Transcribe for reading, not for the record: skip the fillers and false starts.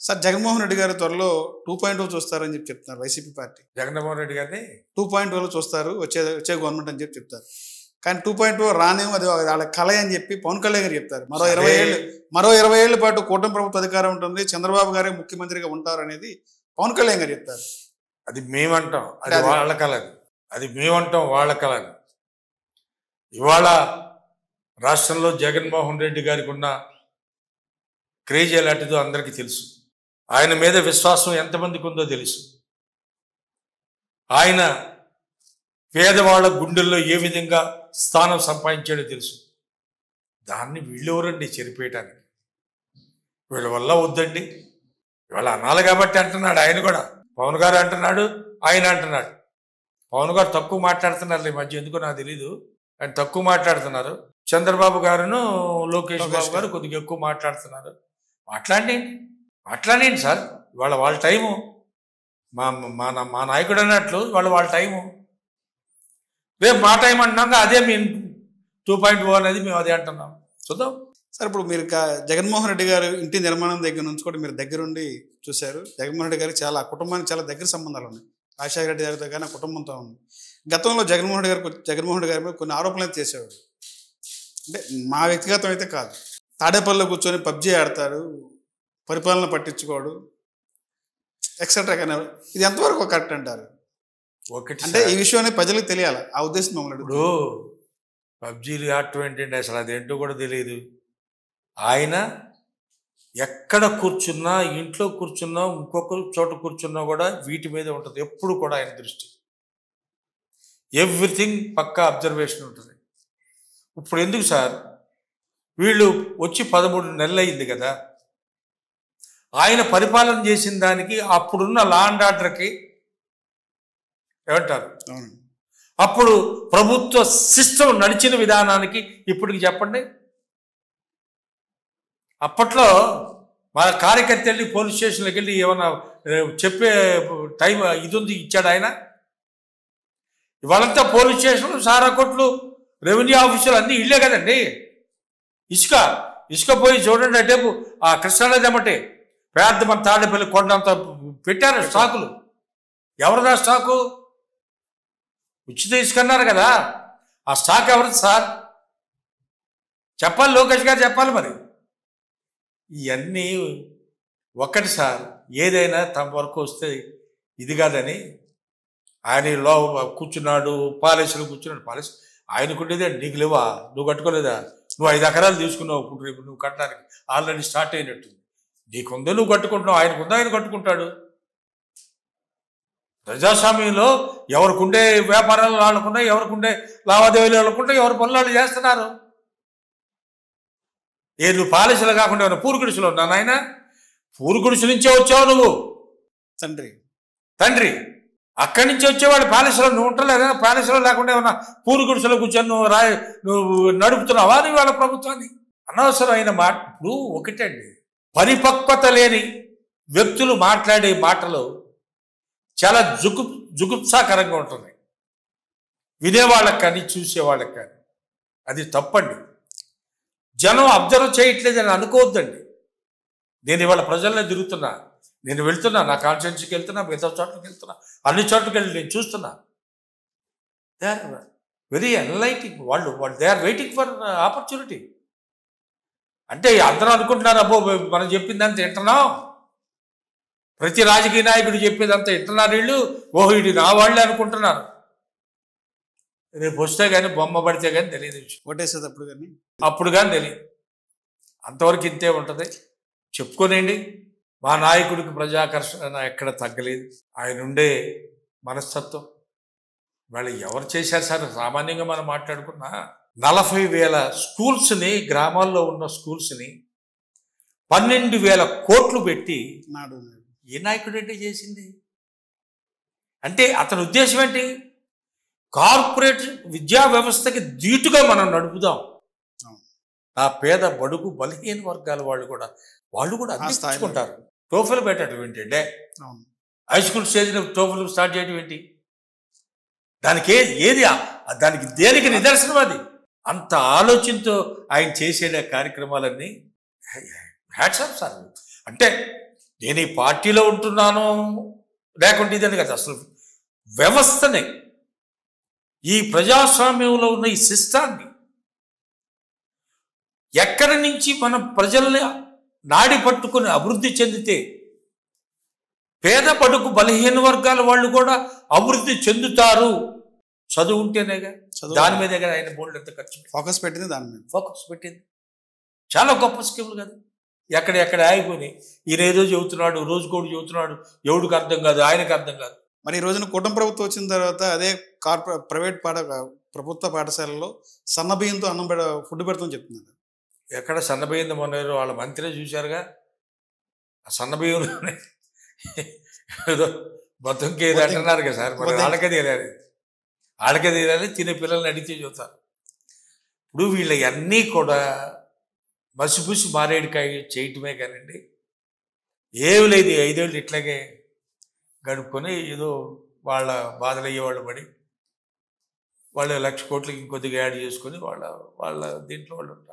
Sir Jaganmohan Reddy గారు త్వరలో 2.0 చూస్తారని చెప్తున్నారు వైసీపీ పార్టీ. జగన్మోహన్ రెడ్డి గారిని 2.0లో చూస్తారు వచ్చే గవర్నమెంట్ అని చెప్తారు. కానీ 2.0 రానేమో అది వాళ్ళ కళ అని చెప్పి పవన్ కళ్యాణ్ గారు చెప్తారు. మరో 20 ఏళ్ల పాటు కూటమి ప్రభుత్వ అధికారం ఉంటుంది, చంద్రబాబు గారే ముఖ్యమంత్రిగా ఉంటారు అనేది పవన్ కళ్యాణ్ గారు చెప్తారు. అది మేమంటాం, అది వాళ్ళ కళ. అది మేమంటాం, వాళ్ళ కళ. ఇవాళ రాష్ట్రంలో జగన్మోహన్ రెడ్డి గారికి ఉన్న క్రేజ్ ఎలాంటిదో అందరికీ తెలుసు. ఆయన మీద విశ్వాసం ఎంతమందికి ఉందో తెలుసు. ఆయన పేదవాళ్ళ గుండెల్లో ఏ విధంగా స్థానం సంపాదించాడో తెలుసు. దాన్ని వీళ్ళెవరండి చెరిపేయటానికి? వీళ్ళ వల్ల వద్దండి. ఇవాళ అనాలి కాబట్టి అంటున్నాడు ఆయన కూడా. పవన్ గారు అంటున్నాడు, ఆయన అంటున్నాడు. పవన్ గారు తక్కువ మాట్లాడుతున్నారు ఈ మధ్య, ఎందుకో నాకు తెలీదు. ఆయన తక్కువ మాట్లాడుతున్నారు. చంద్రబాబు గారును లోకేష్ బాబు గారు కొద్దిగా ఎక్కువ మాట్లాడుతున్నారు. మాట్లాడండి సార్. ఇవాళ వాళ్ళ టైము. మా నాయకుడు అన్నట్లు వాళ్ళ టైము. రేపు మా టైం అంటున్నాక అదే మేము 2.0 అనేది మేము అదే అంటున్నాం. చూద్దాం సార్. ఇప్పుడు మీరు జగన్మోహన్ రెడ్డి గారు ఇంటి నిర్మాణం దగ్గర నుంచి కూడా మీరు దగ్గరుండి చూశారు. జగన్మోహన్ రెడ్డి గారికి కుటుంబానికి చాలా దగ్గర సంబంధాలు ఉన్నాయి. రాజశేఖర రెడ్డి గారితో కానీ కుటుంబంతో ఉంది. గతంలో జగన్మోహన్ రెడ్డి గారి మీద కొన్ని ఆరోపణలు చేసేవాడు. అంటే మా వ్యక్తిగతం అయితే కాదు. తాడేపల్లిలో కూర్చొని పబ్జీ ఆడతారు, పరిపాలన పట్టించుకోడు, ఎక్సెట్రా. కానీ ఇది ఎంతవరకు కరెక్ట్ అంటారు? ఒకటి అంటే ఈ విషయాన్ని ప్రజలకు తెలియాలి, ఆ ఉద్దేశం మమ్మల్ని. ఇప్పుడు పబ్జీలు ఆడటం ఏంటంటే అసలు అదేంటో కూడా తెలియదు. ఆయన ఎక్కడ కూర్చున్నా, ఇంట్లో కూర్చున్నా, ఇంకొక చోట కూర్చున్నా కూడా వీటి మీద ఉంటుంది ఎప్పుడు కూడా ఆయన దృష్టి. ఎవ్రీథింగ్ పక్కా అబ్జర్వేషన్ ఉంటుంది. ఇప్పుడు ఎందుకు సార్, వీళ్ళు వచ్చి 13 నెలలు అయింది కదా. ఆయన పరిపాలన చేసిన దానికి, అప్పుడున్న లా అండ్ ఆర్డర్కి ఏమంటారు, అప్పుడు ప్రభుత్వ సిస్టమ్ నడిచిన విధానానికి ఇప్పటికి చెప్పండి. అప్పట్లో మా కార్యకర్త వెళ్ళి పోలీస్ స్టేషన్లోకి వెళ్ళి ఏమన్నా చెప్పే టైం ఇది ఉంది ఇచ్చాడు ఆయన. ఇవాళంతా పోలీస్ స్టేషన్లు, సారా కొట్లు, రెవెన్యూ ఆఫీసులు అన్నీ ఇళ్ళే కదండి. ఇసుక పోయి చూడండి అంటే ఆ కృష్ణానది ఏమంటే పెద్ద మన తాడేపల్లి కొండంత పెట్టారు స్టాకులు. ఎవరిదా స్టాకు? ఉచిత ఇసుక అన్నారు కదా, ఆ స్టాక్ ఎవరిది సార్? చెప్పాలి, లోకేష్ గారు చెప్పాలి. మరి ఇవన్నీ ఒక్కటి సార్, ఏదైనా తమ వరకు వస్తే ఇది కాదని ఆయన లో కూర్చున్నాడు, పాలసీలు కూర్చున్నాడు. పాలసీ ఆయనకుండేదే, నీకు లేవా? నువ్వు కట్టుకోలేదా? నువ్వు 5 ఎకరాలు తీసుకున్నావు, ఇప్పుడు రేపు నువ్వు కట్టడానికి ఆల్రెడీ స్టార్ట్ అయినట్టు. నీకుందో నువ్వు కట్టుకుంటున్నావు, ఆయనకుందో ఆయన కట్టుకుంటాడు. ప్రజాస్వామ్యంలో ఎవరికుండే వ్యాపారాలు వాళ్ళకుండే, ఎవరికుండే లావాదేవీలు వాళ్ళకుంటే, ఎవరి పనులు వాళ్ళు చేస్తున్నారు. నువ్వు పాలసీలు కాకుండా ఏమన్నా పూరు గుడిసెలు ఉన్నా నాయన? పూరు గుడిసె నుంచే వచ్చావు నువ్వు, తండ్రి. అక్కడి నుంచి వచ్చేవాడు ప్యాలెస్లో. నువ్వు ఉంటలేదా ప్యాలెస్లో? లేకుండా ఏమన్నా పూరు గుడిసెలో కూర్చొని నువ్వు నడుపుతున్నావా నీ వాళ్ళ ప్రభుత్వాన్ని? అనవసరమైన మాట. ఇప్పుడు ఒకటండి, పరిపక్వత లేని వ్యక్తులు మాట్లాడే మాటలు చాలా జుగుప్సాకరంగా ఉంటుంది వినేవాళ్ళకి కానీ చూసేవాళ్ళకి కానీ. అది తప్పండి. జనం అబ్జర్వ్ చేయట్లేదని అనుకోవద్దండి. నేను ఇవాళ ప్రజల్ని తిరుగుతున్నా, నేను వెళ్తున్నా, నా కాన్స్టిట్యున్సీకి వెళ్తున్నా, మిగతా చోట్లకి వెళ్తున్నా, అన్ని చోట్లకి వెళ్ళి నేను చూస్తున్నా. They are very enlightening. వాళ్ళు they are waiting for opportunity. అంటే అందరూ అనుకుంటున్నారు, అబ్బో మనం చెప్పిందంతా వింటున్నాం, ప్రతి రాజకీయ నాయకుడు చెప్పేదంతా వింటున్నారు వీళ్ళు, ఓహో ఇది నా వాళ్ళే అనుకుంటున్నారు. రేపు వస్తే కానీ, బొమ్మ పడితే కానీ తెలియదు, ఓటేసేది అప్పుడు కానీ తెలియదు. అంతవరకు ఇంతే ఉంటుంది. చెప్పుకోనండి, మా నాయకుడికి ప్రజాకర్షణ ఎక్కడ తగ్గలేదు. ఆయన ఉండే మనస్తత్వం వాళ్ళు ఎవరు చేశారు సార్? సామాన్యంగా మనం మాట్లాడుకున్నా 40,000 స్కూల్స్ని, గ్రామాల్లో ఉన్న స్కూల్స్ని 12,000 కోట్లు పెట్టి ఏ నాయకుడు అంటే చేసింది? అంటే అతని ఉద్దేశం ఏంటి? కార్పొరేట్ విద్యా వ్యవస్థకి ధీటుగా మనం నడుపుదాం. ఆ పేద బడుగు బలహీన వర్గాల వాళ్ళు కూడా అందించుకుంటారు. టోఫెల్ పెట్టడం ఏంటంటే, హై స్కూల్ స్టేజ్లో టోఫెల్ స్టార్ట్ చేయడం ఏంటి? దానికి దానికి దేనికి నిదర్శనం అది? అంత ఆలోచనతో ఆయన చేసే కార్యక్రమాలన్నీ హ్యాట్స్ ఆఫ్ సార్. అంటే నేను ఈ పార్టీలో ఉంటున్నాను లేకుంటే ఇదని కదా, అసలు వ్యవస్థని, ఈ ప్రజాస్వామ్యంలో ఉన్న ఈ సిస్టాన్ని ఎక్కడి నుంచి మనం ప్రజల్ని నాడి పట్టుకుని అభివృద్ధి చెందితే పేద బడుగు బలహీన వర్గాల వాళ్ళు కూడా అభివృద్ధి చెందుతారు. చదువు ఉంటేనేగా, దాని మీదే కదా ఆయన బోల్డ్ ఎంత ఖర్చు ఫోకస్ పెట్టింది దాని మీద. ఫోకస్ పెట్టింది. చాలా గొప్ప స్కీములు కదా. ఎక్కడ ఆగిపోయినాయి. ఈయన ఏదో చెబుతున్నాడు, రోజుకోడు చెబుతున్నాడు, ఎవడికి అర్థం కాదు, ఆయనకు అర్థం కాదు. మరి ఈ రోజున కూటమి ప్రభుత్వం వచ్చిన తర్వాత అదే ప్రైవేట్ ప్రభుత్వ పాఠశాలలో సన్నబియ్యంతో అన్నం ఫుడ్ పెడతామని చెప్తున్నారు. ఎక్కడ సన్నబియ్యం మొన్నారు, వాళ్ళ మంత్రి చూశారుగా. ఆ సన్నబియ్యంలోనే ఏదో బతుకే ఏదో అంటున్నారు కదా సార్. మరి వాళ్ళకే తీరాలి, తినే పిల్లల్ని అడిగితే చూస్తారు. ఇప్పుడు వీళ్ళవన్నీ కూడా మసిపూసి మారేడుకాయ చేయటమే కానండి, ఏమి లేదు. 5 ఏళ్ళు ఇట్లాగే గడుపుకొని ఏదో వాళ్ళ బాధలు అయ్యేవాళ్ళు పడి వాళ్ళు 1,00,000 కోట్లకి ఇంకొద్దిగా యాడ్ చేసుకొని వాళ్ళ దీంట్లో వాళ్ళు ఉంటారు.